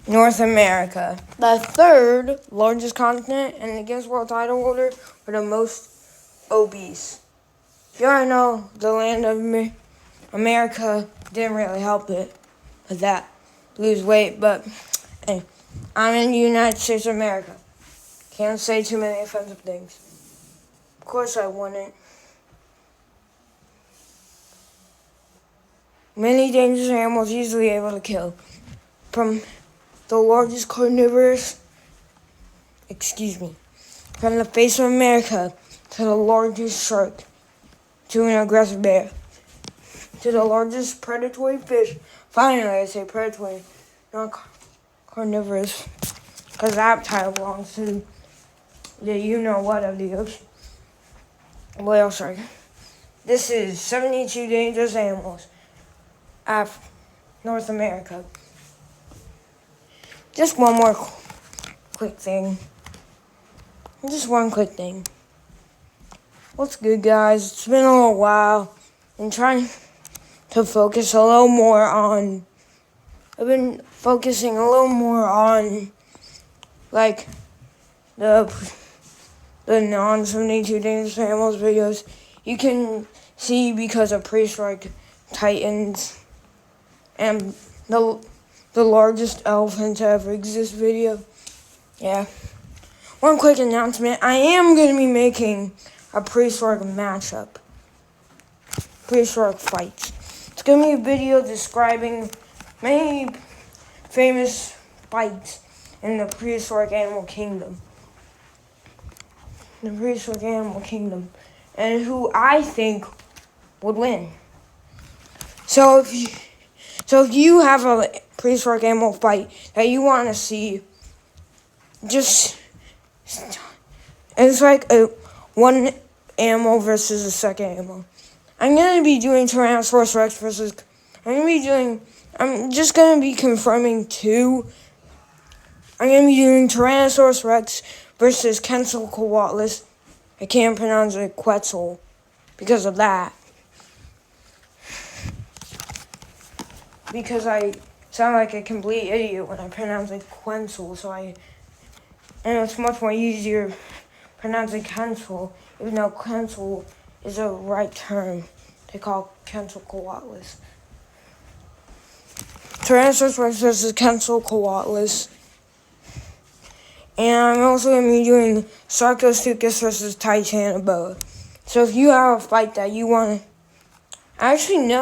North America, the third largest continent and the Guinness World title holder for the most obese. You already know the land of America didn't really help it with that, lose weight, but hey, I'm in the United States of America. Can't say too many offensive things. Of course I wouldn't. Many dangerous animals easily able to kill. From the largest carnivorous, from the face of America to the largest shark, to an aggressive bear, to the largest predatory fish. Finally, I say predatory, not carnivorous, because that title belongs to the you-know-what of the ocean. Whale shark. This is 72 dangerous animals of North America. Just one more quick thing. Just one quick thing. What's good, guys? It's been a little while. I'm trying to focus a little more on... I've been focusing a little more on, like, the non-72 dangerous animals videos. You can see because of prehistoric titans and the largest elephant to ever exist video. Yeah. One quick announcement. I am going to be making a prehistoric matchup. Prehistoric fights. It's going to be a video describing many famous fights in the prehistoric animal kingdom. The prehistoric animal kingdom. And who I think would win. So if you have a prehistoric animal fight that you want to see, just, it's like one animal versus a second animal. I'm going to be doing Tyrannosaurus Rex versus, I'm just going to be confirming two. I'm going to be doing Tyrannosaurus Rex versus Quetzalcoatlus. I can't pronounce it Quetzal because of that. Because I sound like a complete idiot when I pronounce it Quetzal, and it's much more easier pronouncing Quetzal, even though Quetzal is a right term to call Quetzalcoatlus. Tyrannosaurus Rex versus Quetzalcoatlus. And I'm also going to be doing Sarcosuchus versus Titanoboa. So if you have a fight that you want to... Actually,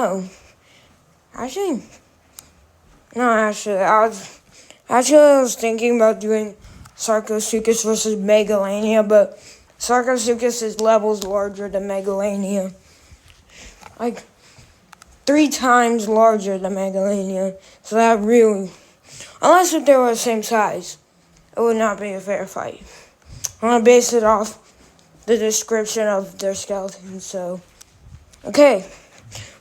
I was thinking about doing Sarcosuchus versus Megalania, but Sarcosuchus is levels larger than Megalania. Like, 3 times larger than Megalania. So that really... Unless if they were the same size, it would not be a fair fight. I'm going to base it off the description of their skeletons, so... Okay.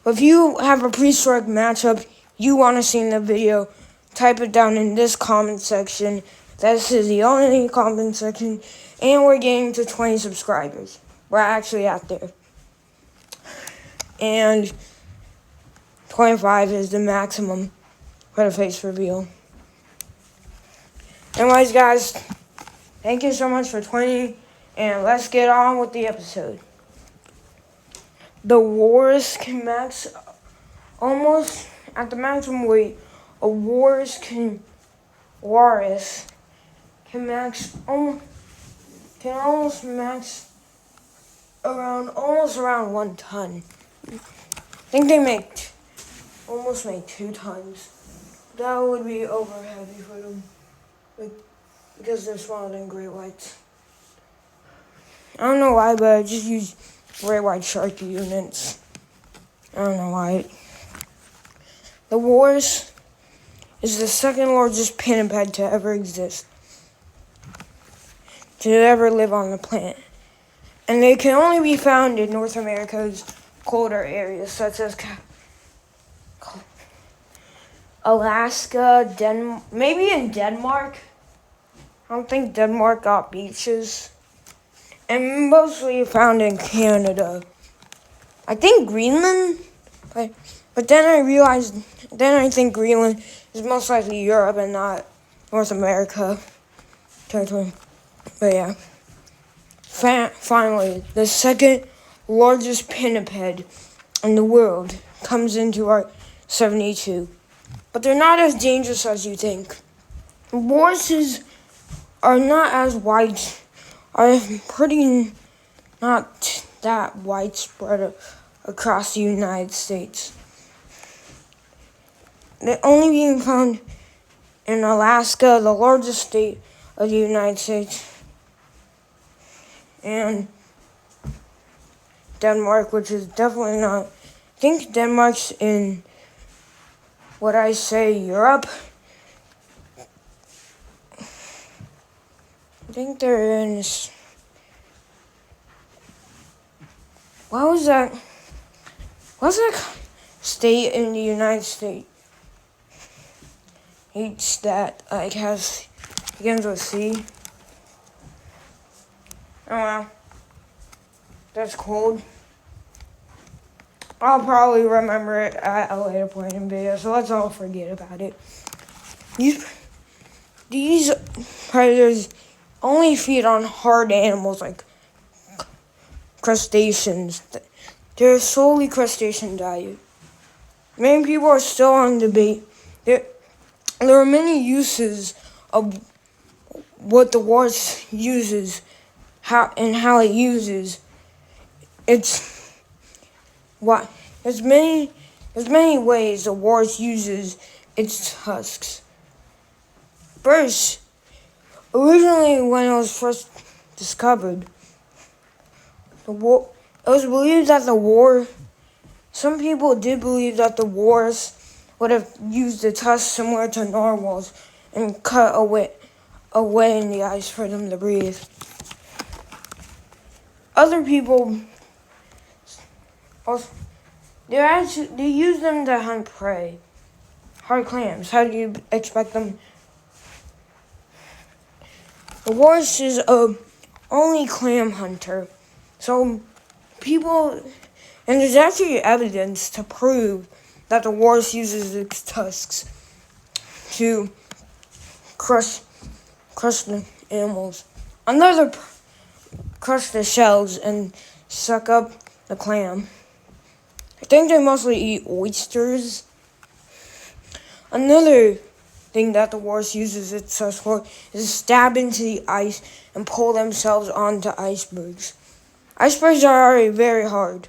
If you have a prehistoric matchup you want to see in the video, type it down in this comment section. This is the only comment section, and we're getting to 20 subscribers. We're actually out there. And 25 is the maximum for the face reveal. Anyways, guys, thank you so much for 20, and let's get on with the episode. The walrus can max almost at the maximum weight. A walrus can almost max around 1 ton. I think they almost make 2 tons. That would be over heavy for them, because they're smaller than great whites. I don't know why, but I just use great white shark units. I don't know why. The walrus is the second largest pinniped to ever exist, to ever live on the planet. And they can only be found in North America's colder areas, such as Alaska, maybe in Denmark. I don't think Denmark got beaches. And mostly found in Canada. I think Greenland, but then I think Greenland is most likely Europe and not North America territory. But yeah. Finally, the second largest pinniped in the world comes into our 72. But they're not as dangerous as you think. Walruses are not as are pretty not that widespread across the United States. They're only being found in Alaska, the largest state of the United States, and Denmark, which is definitely not. I think Denmark's in what I say Europe. I think they're in. What was that? What's that state in the United States? H that begins with C. Oh wow. That's cold. I'll probably remember it at a later point in the video, so let's all forget about it. These predators only feed on hard animals like crustaceans. They're solely crustacean diet. Many people are still on debate. There are many uses of what the walrus uses, how it uses. There's many ways the walrus uses its tusks. First, originally when it was first discovered, it was believed that some people did believe that the walrus would have used the tusks similar to narwhals and cut away in the ice for them to breathe. Other people also, they use them to hunt prey. Hard clams. How do you expect them? The walrus is a only clam hunter. So and there's actually evidence to prove that the walrus uses its tusks to crush the animals. Crush the shells and suck up the clam. I think they mostly eat oysters. Another thing that the walrus uses its tusks for is stab into the ice and pull themselves onto icebergs. Icebergs are already very hard,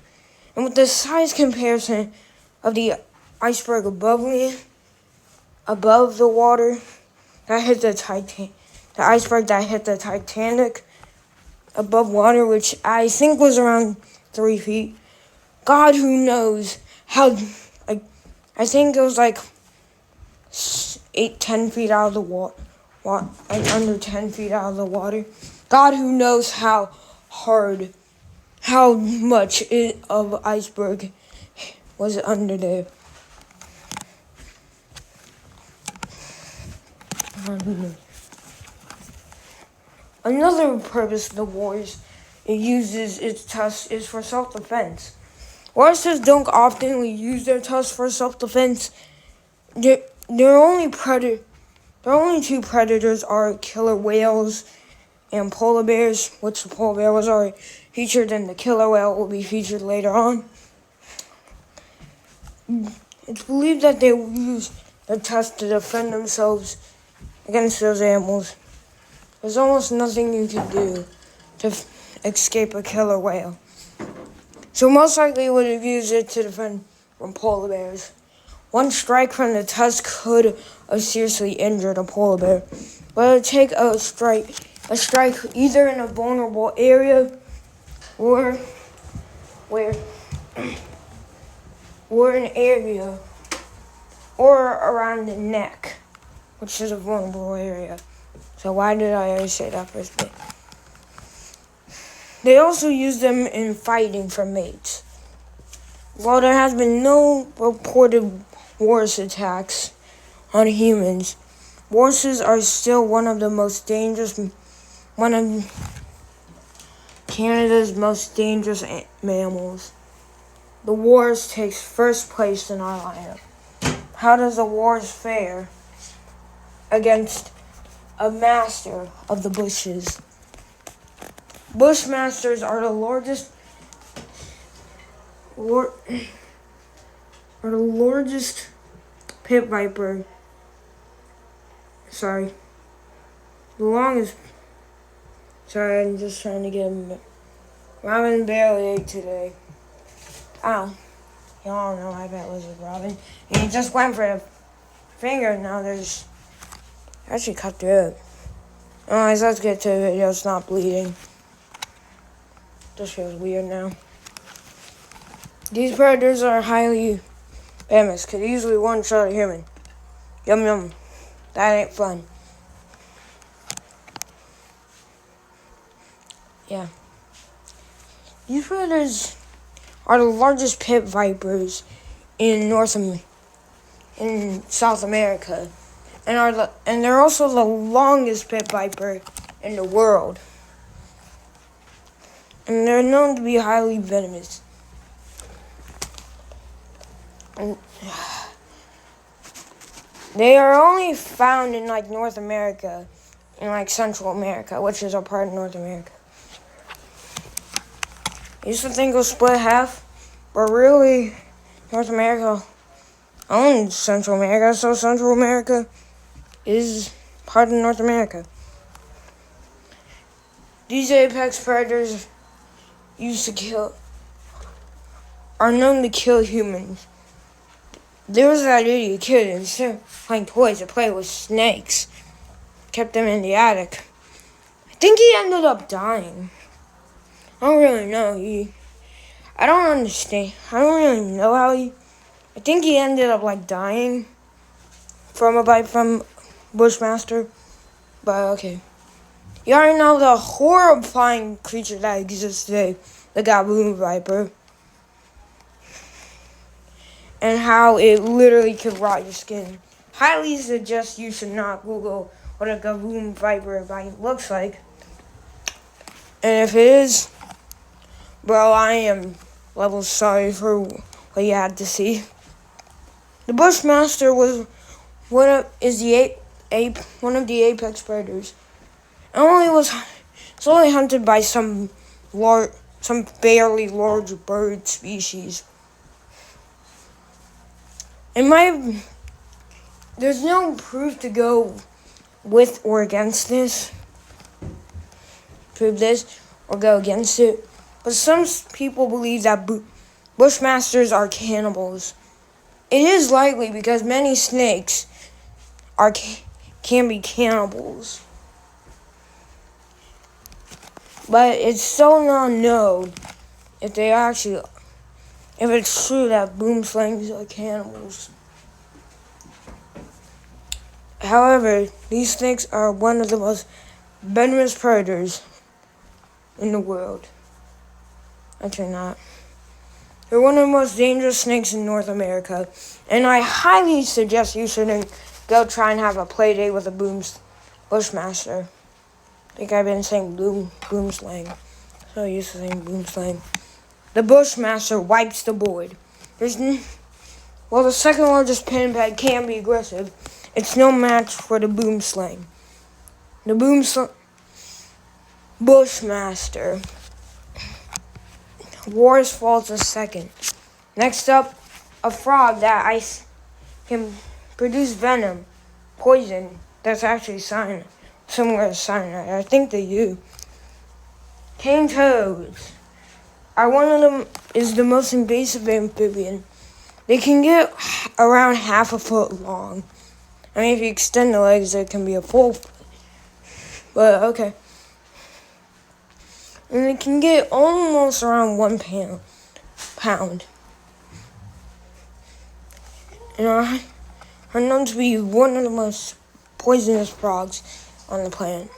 and with the size comparison of the iceberg above the water that hit the iceberg that hit the Titanic above water, which I think was around 3 feet. God who knows how, I think it was 10 feet out of the water, under 10 feet out of the water. God who knows how much of iceberg was under there. Another purpose the walrus uses its tusks is for self-defense. Walruses don't often use their tusks for self-defense. Their only two predators are killer whales and polar bears, which the polar bear was already featured and the killer whale will be featured later on. It's believed that they will use their tusks to defend themselves against those animals. There's almost nothing you can do to escape a killer whale. So most likely would have used it to defend from polar bears. One strike from the tusk could have seriously injured a polar bear, but it would take a strike either in a vulnerable area or an area or around the neck, which is a vulnerable area. So why did I always say that first bit? They also use them in fighting for mates. While there has been no reported walrus attacks on humans, walruses are still one of Canada's most dangerous mammals. The walrus takes first place in our lineup. How does the walrus fare against a master of the bushes. Bushmasters are the largest pit viper. Sorry. The longest. Sorry, I'm just trying to get him. Robin barely ate today. Ow. Y'all know I bet was with Robin. And he just went for the finger. Now there's. Actually cut through it. Anyways, let's get to the video. It's not bleeding. This feels weird now. These predators are highly venomous. Could easily one-shot a human. Yum yum. That ain't fun. Yeah. These predators are the largest pit vipers in South America, and they're also the longest pit viper in the world. And they're known to be highly venomous. And they are only found in North America and Central America, which is a part of North America. I used to think it was split half, but really North America owns Central America, so Central America is part of North America. These apex predators are known to kill humans. There was that idiot kid, instead of playing toys, to play with snakes. Kept them in the attic. I think he ended up dying. I don't really know. I don't understand. I don't really know how I think he ended up dying from a bite from Bushmaster. But okay. You already know the horrifying creature that exists today, the Gaboon Viper. And how it literally could rot your skin. Highly suggest you should not Google what a Gaboon Viper bite looks like. And if it is, bro, I am level sorry for what you had to see. The Bushmaster was one of the apex predators. It's only hunted by some fairly large bird species. There's no proof to go with or against this. Prove this or go against it. But some people believe that Bushmasters are cannibals. It is likely because many snakes can be cannibals. But it's still not known if it's true that boomslangs are cannibals. However, these snakes are one of the most venomous predators in the world. Actually not. They're one of the most dangerous snakes in North America. And I highly suggest you shouldn't go try and have a play date with a Bushmaster. I think I've been saying boomslang. So I used to saying boomslang. The Bushmaster wipes the board. The second largest pinhead can be aggressive. It's no match for the boomslang. The Bushmaster. Wars falls a second. Next up, a frog that can produce venom, poison. That's actually similar to cyanide. I think they do. Cane toads is the most invasive amphibian. They can get around half a foot long. I mean, if you extend the legs, it can be a full foot. But okay. And it can get almost around 1 pound. And are known to be one of the most poisonous frogs on the planet.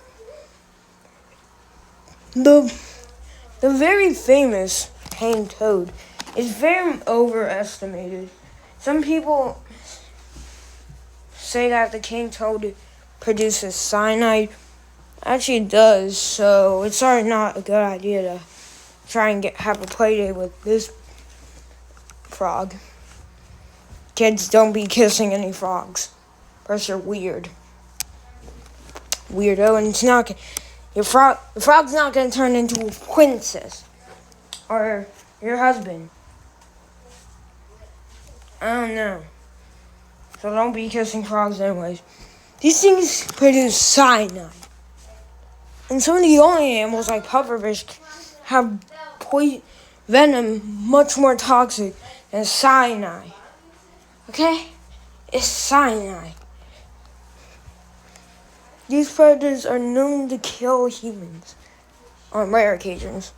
The very famous cane toad is very overestimated. Some people say that the cane toad produces cyanide. Actually it does, so it's already not a good idea to try and have a play date with this frog. Kids, don't be kissing any frogs. Because they're weird. weirdo, and it's not the frog's not gonna turn into a princess or your husband. I don't know. So don't be kissing frogs anyways. These things produce cyanide. And some of the only animals like pufferfish have venom much more toxic than cyanide. Okay? It's cyanide. These predators are known to kill humans on rare occasions.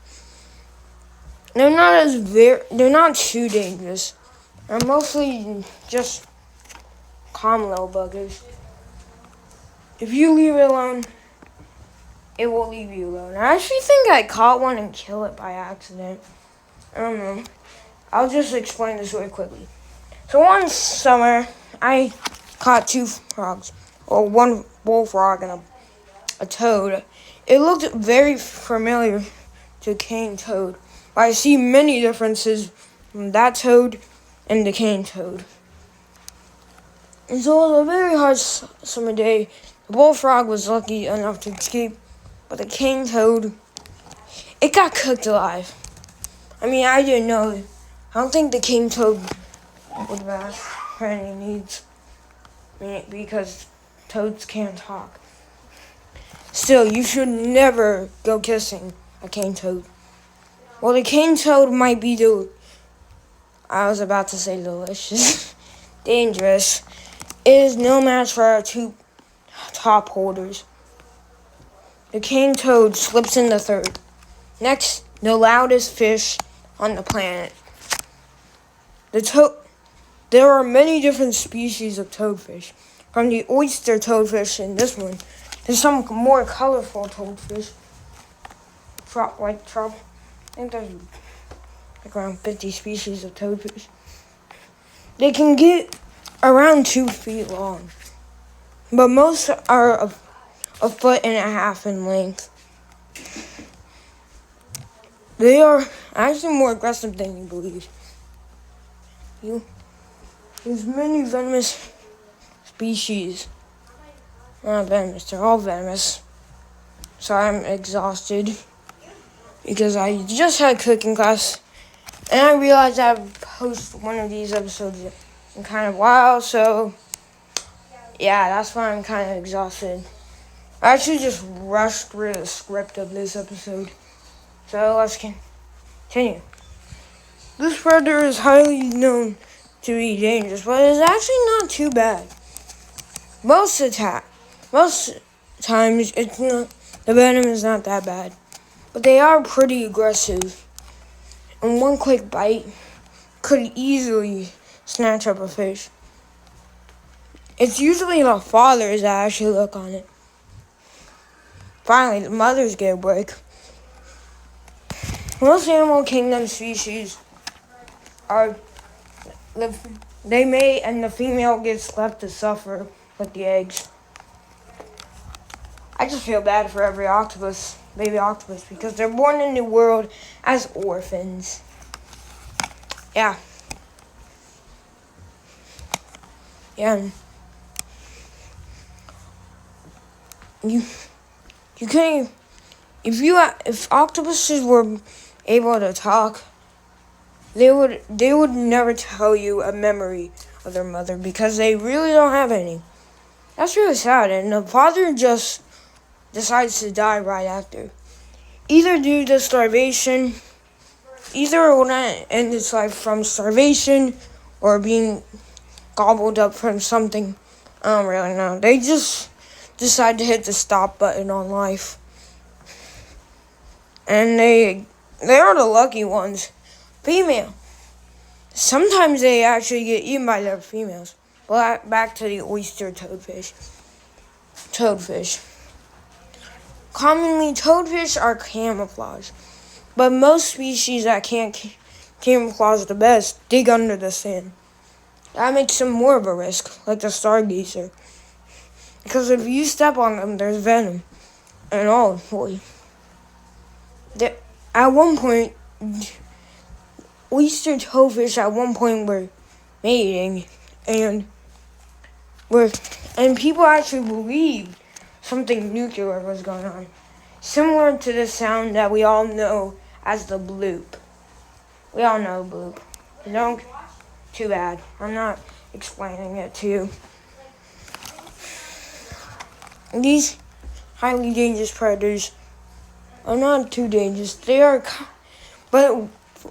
They're not too dangerous. They're mostly just calm little buggers. If you leave it alone, it will leave you alone. I actually think I caught one and killed it by accident. I don't know. I'll just explain this really quickly. So one summer, I caught 2 frogs, or 1 bullfrog and a toad. It looked very familiar to cane toad, but I see many differences from that toad and the cane toad. And so it was a very hot summer day. The bullfrog was lucky enough to escape, but the cane toad, it got cooked alive. I mean, I didn't know. I don't think the cane toad would ask for any needs. I mean, because toads can't talk. Still, you should never go kissing a cane toad. Well, the cane toad might be I was about to say delicious. Dangerous. It is no match for our 2 top holders. The cane toad slips in the 3rd. Next, the loudest fish on the planet. There are many different species of toadfish. From the oyster toadfish in this one, to some more colorful toadfish. White trout. I think there's like around 50 species of toadfish. They can get around 2 feet long, but most are a 1.5 feet in length. They are actually more aggressive than you believe. There's many venomous species. Not venomous, they're all venomous. So I'm exhausted because I just had cooking class and I realized I would post one of these episodes in kind of a while, so yeah, that's why I'm kind of exhausted. I actually just rushed through the script of this episode. So let's continue. This predator is highly known to be dangerous, but it's actually not too bad. Most times, the venom is not that bad, but they are pretty aggressive. And one quick bite could easily snatch up a fish. It's usually the fathers that actually look on it. Finally, the mothers get a break. Most animal kingdom species they mate and the female gets left to suffer with the eggs. I just feel bad for every baby octopus, because they're born in the world as orphans. Yeah. Yeah. You couldn't, if octopuses were able to talk, they would never tell you a memory of their mother, because they really don't have any. That's really sad, and the father just decides to die right after. Either due to starvation, either it will end its life from starvation or being gobbled up from something. I don't really know. They just decide to hit the stop button on life. And they are the lucky ones. Female. Sometimes they actually get eaten by their females. But back to the oyster toadfish. Commonly, toadfish are camouflage, but most species that can't camouflage the best dig under the sand. That makes them more of a risk, like the stargazer. Because if you step on them, there's venom. And oh boy. At one point, oyster toadfish were mating, and people actually believed something nuclear was going on. Similar to the sound that we all know as the bloop. We all know bloop. No, too bad. I'm not explaining it to you. These highly dangerous predators are not too dangerous. But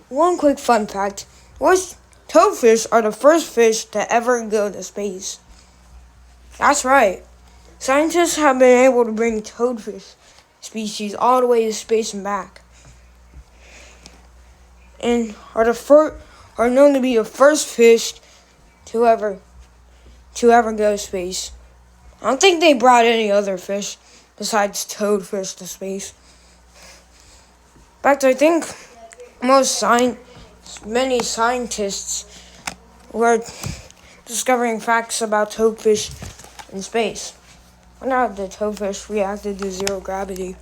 one quick fun fact was toadfish are the first fish to ever go to space. That's right. Scientists have been able to bring toadfish species all the way to space and back. And are known to be the first fish to ever go to space. I don't think they brought any other fish besides toadfish to space. In fact, I think many scientists were discovering facts about toadfish in space. I wonder how the toadfish reacted to zero gravity.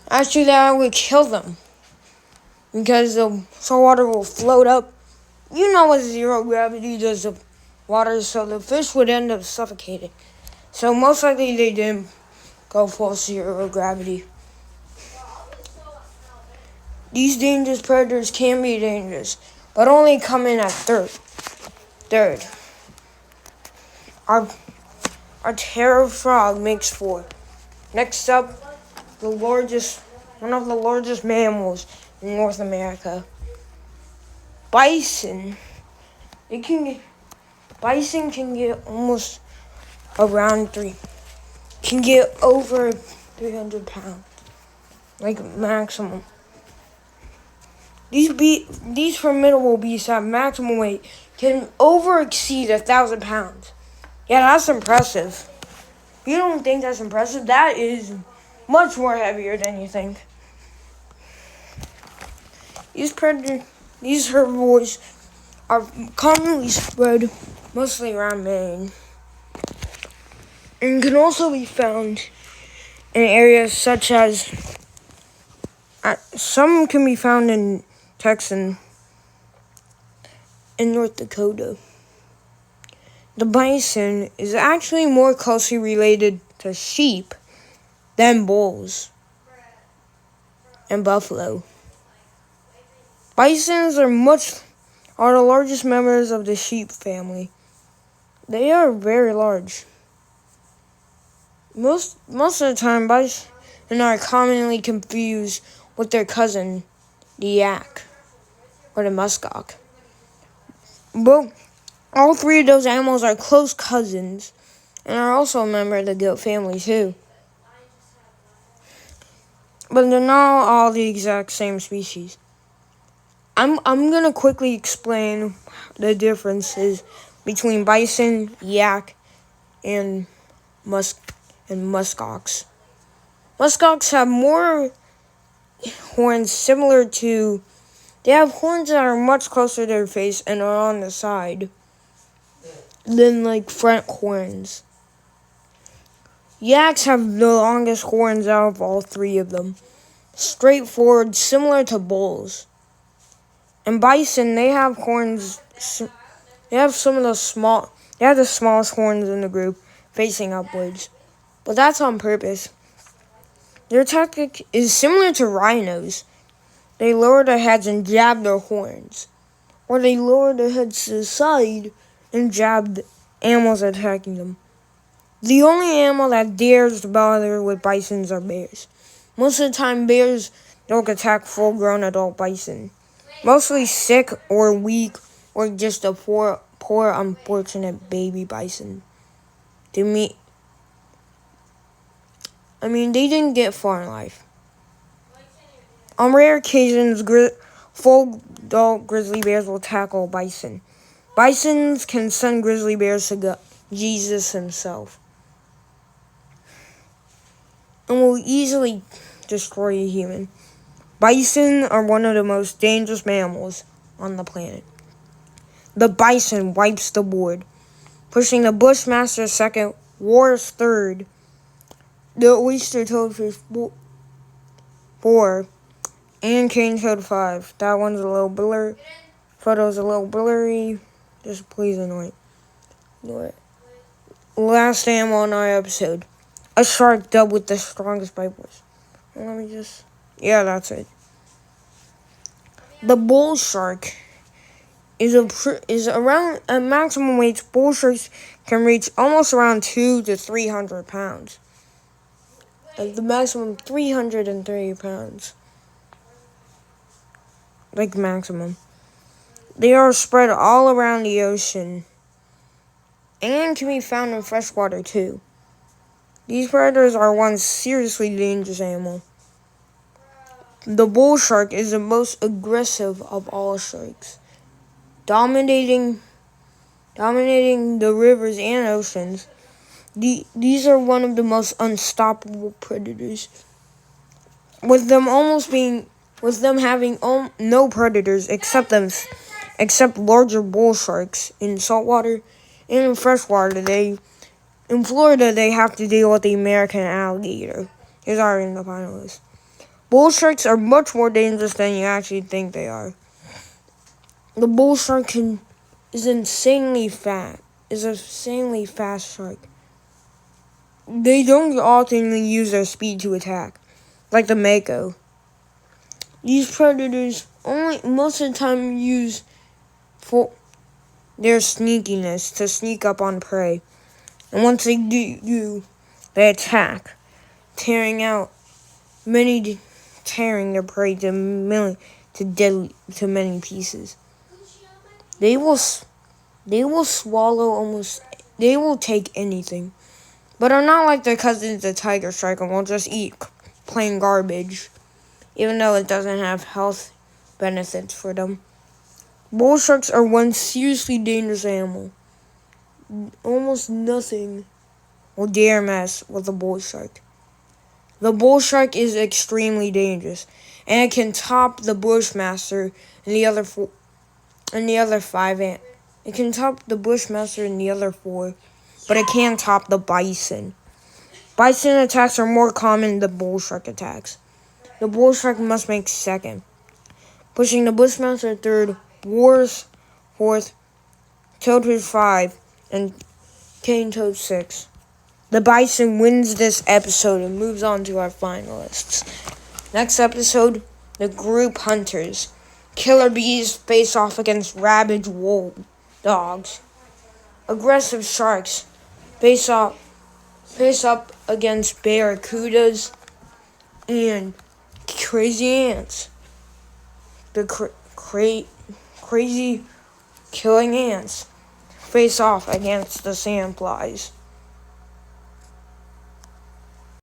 Actually, that would kill them because the salt water will float up. You know what zero gravity does to water, so the fish would end up suffocating. So most likely they didn't go full zero gravity. These dangerous predators can be dangerous, but only come in at third. Our terror frog makes 4. Next up, one of the largest mammals in North America. Bison. Bison can get almost around can get over 300 pounds, like maximum. These formidable beasts have maximum weight can exceed 1,000 pounds. Yeah, that's impressive. If you don't think that's impressive, that is much more heavier than you think. These herbivores are commonly spread mostly around Maine and can also be found in areas such as some can be found in Texas and North Dakota. The bison is actually more closely related to sheep than bulls and buffalo. Bisons are the largest members of the sheep family. They are very large. Most of the time, bison are commonly confused with their cousin, the yak, or the muskox. But all 3 of those animals are close cousins and are also a member of the goat family too. But they're not all the exact same species. I'm gonna quickly explain the differences between bison, yak, and muskox. Muskox have more horns they have horns that are much closer to their face and are on the side than like front horns. Yaks have the longest horns out of all 3 of them. Straightforward, similar to bulls. And bison, they have horns, they have the smallest horns in the group, facing upwards. But that's on purpose. Their tactic is similar to rhinos. They lower their heads and jab their horns. Or they lower their heads to the side and jab the animals attacking them. The only animal that dares to bother with bisons are bears. Most of the time, bears don't attack full-grown adult bison. Mostly sick or weak or just a poor unfortunate baby bison. They didn't get far in life. On rare occasions, full adult grizzly bears will tackle bison. Bisons can send grizzly bears to Jesus himself and will easily destroy a human. Bison are one of the most dangerous mammals on the planet. The bison wipes the board, pushing the bushmaster second, Walrus third, the oyster toadfish 4, and cane toad 5. That one's a little blurry. Photo's a little blurry. Just please ignore it. last animal on our episode. A shark dubbed with the strongest bite force. Let me just... Yeah, that's it. The bull shark is around a maximum weight. Bull sharks can reach almost around 200 to 300 pounds. Like the maximum 330 pounds. Like maximum. They are spread all around the ocean and can be found in freshwater too. These predators are one seriously dangerous animal. The bull shark is the most aggressive of all sharks, dominating the rivers and oceans. These are one of the most unstoppable predators. With them having no predators except larger bull sharks in saltwater and in freshwater. In Florida, they have to deal with the American alligator. He's already in the final list. Bull sharks are much more dangerous than you actually think they are. The bull shark is insanely fast shark. They don't often use their speed to attack, like the mako. These predators most of the time use for their sneakiness to sneak up on prey. And once they do, they attack, tearing their prey to many pieces. They will take anything, but are not like their cousins, the tiger shark, and will just eat plain garbage, even though it doesn't have health benefits for them. Bull sharks are one seriously dangerous animal. Almost nothing will dare mess with a bull shark. The bull shark is extremely dangerous, and it can top the bushmaster and the other four. It can top the bushmaster and the other four, but it can't top the bison. Bison attacks are more common than bull shark attacks. The bull shark must make second, pushing the bushmaster third, boars fourth, toadfish 5, and cane toad 6. The bison wins this episode and moves on to our finalists. Next episode, the group hunters. Killer bees face off against rabid wolf dogs. Aggressive sharks face up against barracudas and crazy ants. The crazy killing ants face off against the sandflies.